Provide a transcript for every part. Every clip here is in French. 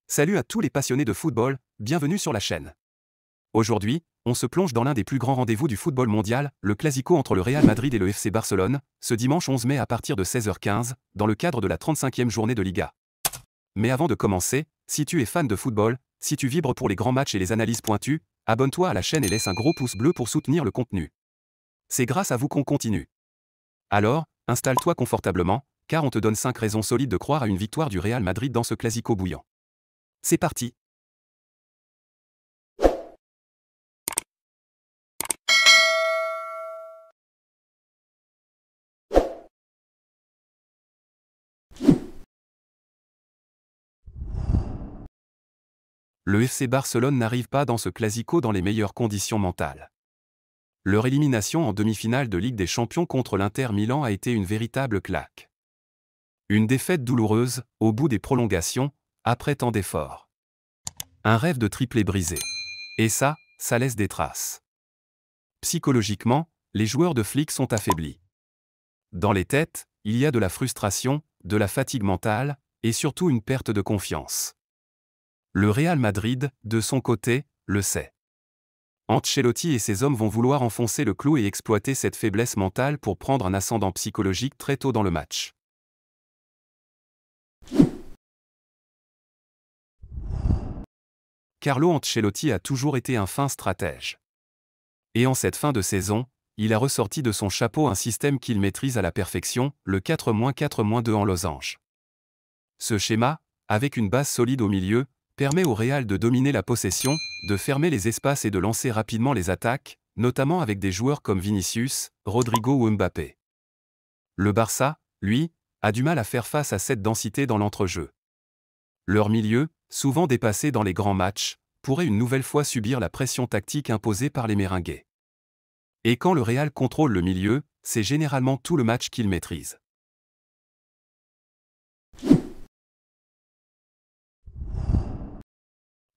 Salut à tous les passionnés de football, bienvenue sur la chaîne. Aujourd'hui, on se plonge dans l'un des plus grands rendez-vous du football mondial, le Clasico entre le Real Madrid et le FC Barcelone, ce dimanche 11 mai à partir de 16h15, dans le cadre de la 35e journée de Liga. Mais avant de commencer, si tu es fan de football, si tu vibres pour les grands matchs et les analyses pointues, abonne-toi à la chaîne et laisse un gros pouce bleu pour soutenir le contenu. C'est grâce à vous qu'on continue. Alors, installe-toi confortablement, car on te donne 5 raisons solides de croire à une victoire du Real Madrid dans ce Clasico bouillant. C'est parti! Le FC Barcelone n'arrive pas dans ce Clasico dans les meilleures conditions mentales. Leur élimination en demi-finale de Ligue des Champions contre l'Inter Milan a été une véritable claque. Une défaite douloureuse, au bout des prolongations, après tant d'efforts. Un rêve de triplé brisé. Et ça laisse des traces. Psychologiquement, les joueurs de Flick sont affaiblis. Dans les têtes, il y a de la frustration, de la fatigue mentale, et surtout une perte de confiance. Le Real Madrid, de son côté, le sait. Ancelotti et ses hommes vont vouloir enfoncer le clou et exploiter cette faiblesse mentale pour prendre un ascendant psychologique très tôt dans le match. Carlo Ancelotti a toujours été un fin stratège. Et en cette fin de saison, il a ressorti de son chapeau un système qu'il maîtrise à la perfection, le 4-4-2 en losange. Ce schéma, avec une base solide au milieu, permet au Real de dominer la possession, de fermer les espaces et de lancer rapidement les attaques, notamment avec des joueurs comme Vinicius, Rodrigo ou Mbappé. Le Barça, lui, a du mal à faire face à cette densité dans l'entrejeu. Leur milieu, souvent dépassé dans les grands matchs, pourrait une nouvelle fois subir la pression tactique imposée par les Merengues. Et quand le Real contrôle le milieu, c'est généralement tout le match qu'il maîtrise.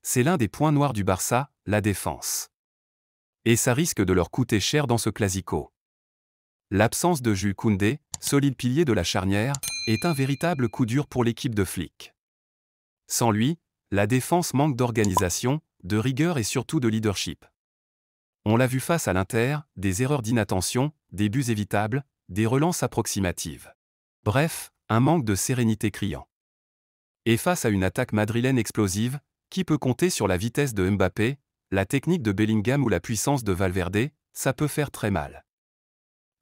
C'est l'un des points noirs du Barça, la défense. Et ça risque de leur coûter cher dans ce Clasico. L'absence de Jules Koundé, solide pilier de la charnière, est un véritable coup dur pour l'équipe de Flick. Sans lui, la défense manque d'organisation, de rigueur et surtout de leadership. On l'a vu face à l'Inter, des erreurs d'inattention, des buts évitables, des relances approximatives. Bref, un manque de sérénité criant. Et face à une attaque madrilène explosive, qui peut compter sur la vitesse de Mbappé, la technique de Bellingham ou la puissance de Valverde, ça peut faire très mal.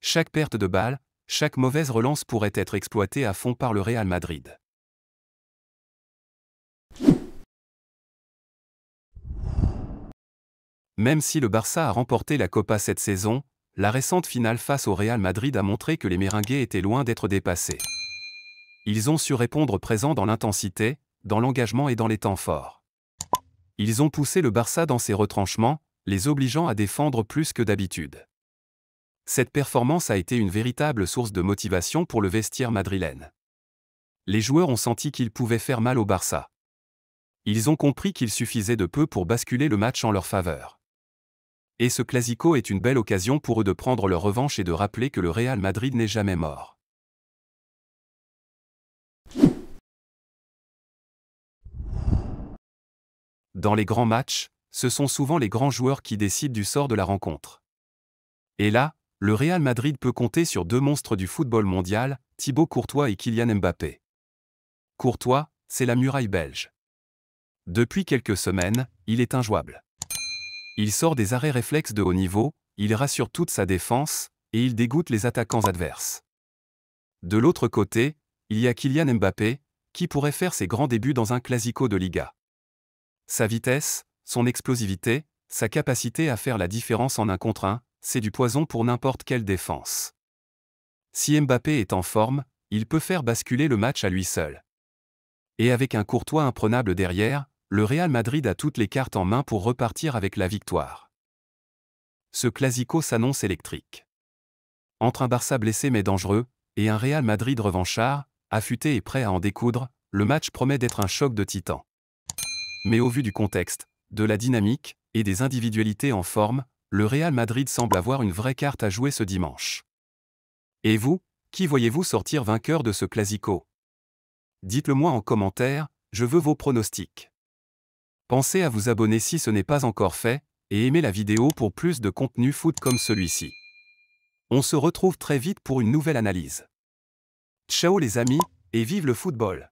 Chaque perte de balle, chaque mauvaise relance pourrait être exploitée à fond par le Real Madrid. Même si le Barça a remporté la Copa cette saison, la récente finale face au Real Madrid a montré que les Merengues étaient loin d'être dépassés. Ils ont su répondre présents dans l'intensité, dans l'engagement et dans les temps forts. Ils ont poussé le Barça dans ses retranchements, les obligeant à défendre plus que d'habitude. Cette performance a été une véritable source de motivation pour le vestiaire madrilène. Les joueurs ont senti qu'ils pouvaient faire mal au Barça. Ils ont compris qu'il suffisait de peu pour basculer le match en leur faveur. Et ce Clasico est une belle occasion pour eux de prendre leur revanche et de rappeler que le Real Madrid n'est jamais mort. Dans les grands matchs, ce sont souvent les grands joueurs qui décident du sort de la rencontre. Et là, le Real Madrid peut compter sur deux monstres du football mondial, Thibaut Courtois et Kylian Mbappé. Courtois, c'est la muraille belge. Depuis quelques semaines, il est injouable. Il sort des arrêts réflexes de haut niveau, il rassure toute sa défense, et il dégoûte les attaquants adverses. De l'autre côté, il y a Kylian Mbappé, qui pourrait faire ses grands débuts dans un Clasico de Liga. Sa vitesse, son explosivité, sa capacité à faire la différence en 1 contre 1, c'est du poison pour n'importe quelle défense. Si Mbappé est en forme, il peut faire basculer le match à lui seul. Et avec un Courtois imprenable derrière, le Real Madrid a toutes les cartes en main pour repartir avec la victoire. Ce Clasico s'annonce électrique. Entre un Barça blessé mais dangereux, et un Real Madrid revanchard, affûté et prêt à en découdre, le match promet d'être un choc de titans. Mais au vu du contexte, de la dynamique, et des individualités en forme, le Real Madrid semble avoir une vraie carte à jouer ce dimanche. Et vous, qui voyez-vous sortir vainqueur de ce Clasico? Dites-le moi en commentaire, je veux vos pronostics. Pensez à vous abonner si ce n'est pas encore fait, et aimez la vidéo pour plus de contenu foot comme celui-ci. On se retrouve très vite pour une nouvelle analyse. Ciao les amis, et vive le football!